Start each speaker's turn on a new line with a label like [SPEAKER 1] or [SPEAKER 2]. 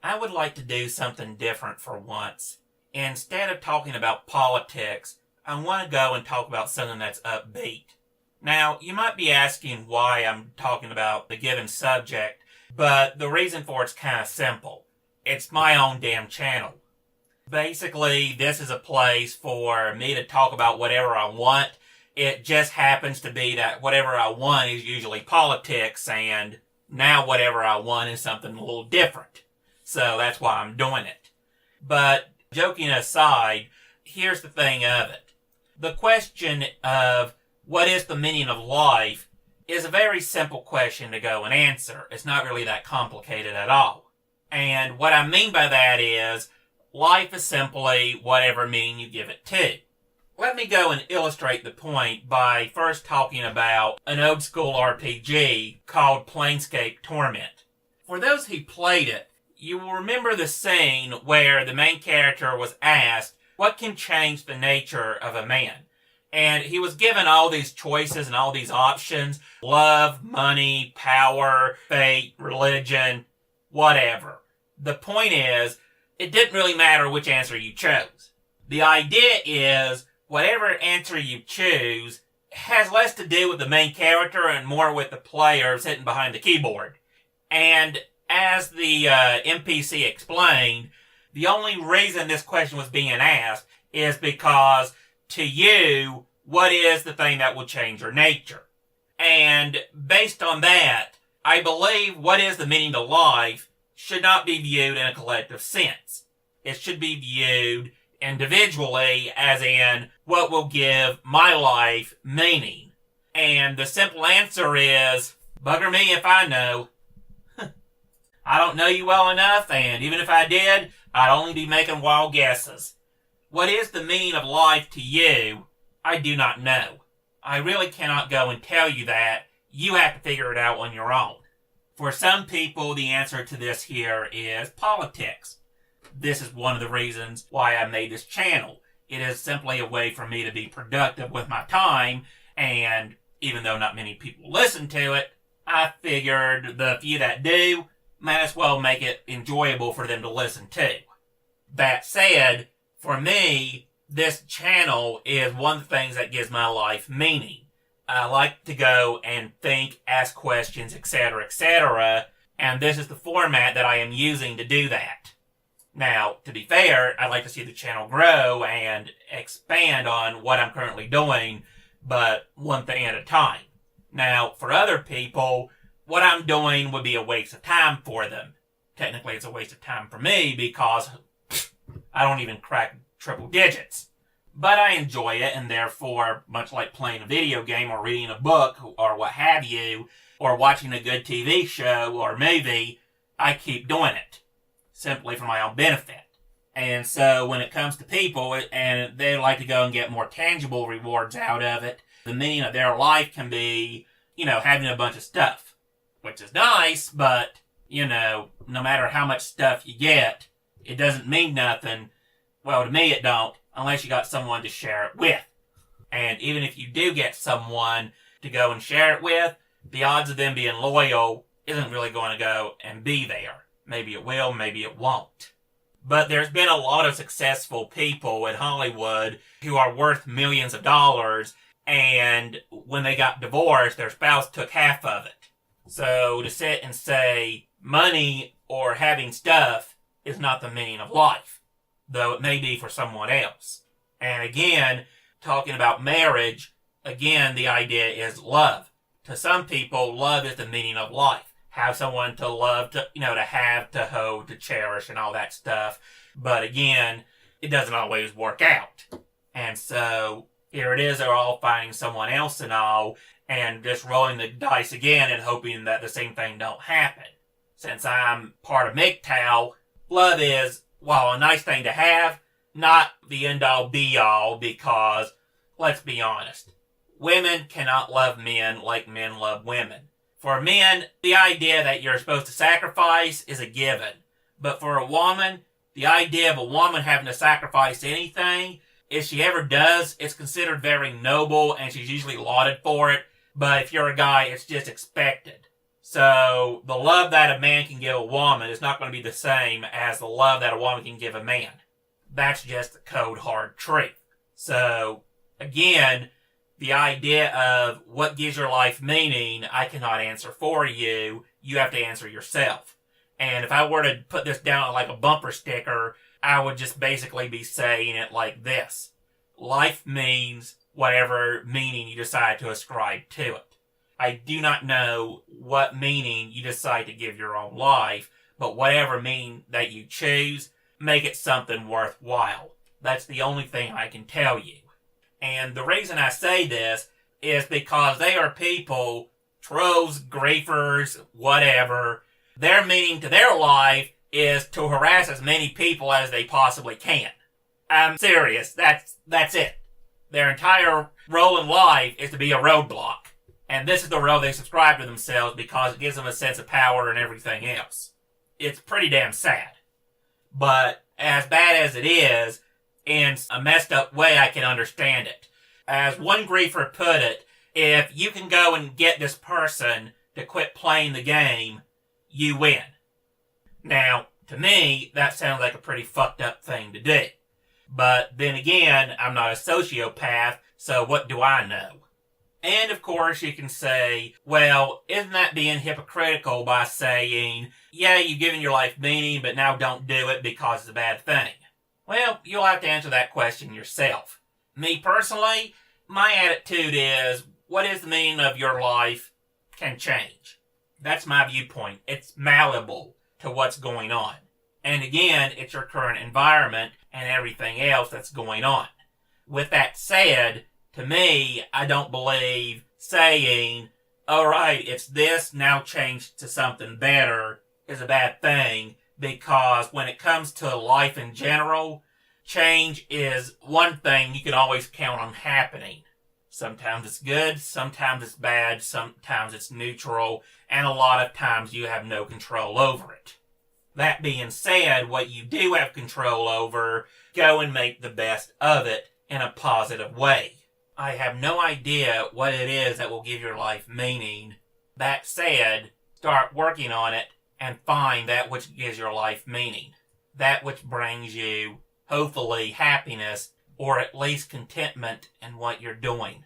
[SPEAKER 1] I would like to do something different for once. Instead of talking about politics, I want to go and talk about something that's upbeat. Now, you might be asking why I'm talking about the given subject, but the reason for it's kind of simple. It's my own damn channel. Basically, this is a place for me to talk about whatever I want. It just happens to be that whatever I want is usually politics, and now whatever I want is something a little different. So that's why I'm doing it. But joking aside, here's the thing of it. The question of what is the meaning of life is a very simple question to go and answer. It's not really that complicated at all. And what I mean by that is, life is simply whatever meaning you give it to. Let me go and illustrate the point by first talking about an old school RPG called Planescape Torment. For those who played it, you will remember the scene where the main character was asked what can change the nature of a man. And he was given all these choices and all these options: love, money, power, fate, religion, whatever. The point is, it didn't really matter which answer you chose. The idea is, whatever answer you choose has less to do with the main character and more with the player sitting behind the keyboard. And as the NPC explained, the only reason this question was being asked is because, to you, what is the thing that will change your nature? And based on that, I believe what is the meaning of life should not be viewed in a collective sense. It should be viewed individually, as in what will give my life meaning. And the simple answer is, bugger me if I know. I don't know you well enough, and even if I did, I'd only be making wild guesses. What is the meaning of life to you? I do not know. I really cannot go and tell you that. You have to figure it out on your own. For some people, the answer to this here is politics. This is one of the reasons why I made this channel. It is simply a way for me to be productive with my time, and even though not many people listen to it, I figured the few that do, might as well make it enjoyable for them to listen to. That said, for me, this channel is one of the things that gives my life meaning. I like to go and think, ask questions, etc., etc., and this is the format that I am using to do that. Now, to be fair, I'd like to see the channel grow and expand on what I'm currently doing, but one thing at a time. Now, for other people, what I'm doing would be a waste of time for them. Technically, it's a waste of time for me because I don't even crack triple digits. But I enjoy it, and therefore, much like playing a video game or reading a book or what have you, or watching a good TV show or movie, I keep doing it, simply for my own benefit. And so when it comes to people, and they like to go and get more tangible rewards out of it, the meaning of their life can be, having a bunch of stuff, which is nice, but, no matter how much stuff you get, it doesn't mean nothing. Well, to me it don't, unless you got someone to share it with. And even if you do get someone to go and share it with, the odds of them being loyal isn't really going to go and be there. Maybe it will, maybe it won't. But there's been a lot of successful people in Hollywood who are worth millions of dollars, and when they got divorced, their spouse took half of it. So to sit and say money or having stuff is not the meaning of life, though it may be for someone else. And again, talking about marriage, again, the idea is love. To some people, love is the meaning of life. Have someone to love, to have, to hold, to cherish, and all that stuff. But again, it doesn't always work out. And so, here it is, they're all finding someone else and all, and just rolling the dice again and hoping that the same thing don't happen. Since I'm part of MGTOW, love is, while a nice thing to have, not the end-all be-all, because, let's be honest, women cannot love men like men love women. For men, the idea that you're supposed to sacrifice is a given. But for a woman, the idea of a woman having to sacrifice anything, if she ever does, it's considered very noble and she's usually lauded for it. But if you're a guy, it's just expected. So the love that a man can give a woman is not going to be the same as the love that a woman can give a man. That's just the cold hard truth. So again, the idea of what gives your life meaning, I cannot answer for you. You have to answer yourself. And if I were to put this down like a bumper sticker, I would just basically be saying it like this. Life means whatever meaning you decide to ascribe to it. I do not know what meaning you decide to give your own life, but whatever meaning that you choose, make it something worthwhile. That's the only thing I can tell you. And the reason I say this is because they are people, trolls, griefers, whatever. Their meaning to their life is to harass as many people as they possibly can. I'm serious. That's it. Their entire role in life is to be a roadblock. And this is the road they subscribe to themselves because it gives them a sense of power and everything else. It's pretty damn sad. But as bad as it is, in a messed up way, I can understand it. As one griefer put it, if you can go and get this person to quit playing the game, you win. Now, to me, that sounds like a pretty fucked up thing to do. But then again, I'm not a sociopath, so what do I know? And of course you can say, well, isn't that being hypocritical by saying, yeah, you've given your life meaning, but now don't do it because it's a bad thing? Well, you'll have to answer that question yourself. Me personally, my attitude is, what is the meaning of your life can change. That's my viewpoint. It's malleable to what's going on. And again, it's your current environment and everything else that's going on. With that said, to me, I don't believe saying, alright, it's this, now change to something better, is a bad thing, because when it comes to life in general, change is one thing you can always count on happening. Sometimes it's good, sometimes it's bad, sometimes it's neutral, and a lot of times you have no control over it. That being said, what you do have control over, go and make the best of it in a positive way. I have no idea what it is that will give your life meaning. That said, start working on it and find that which gives your life meaning. That which brings you, hopefully, happiness or at least contentment in what you're doing.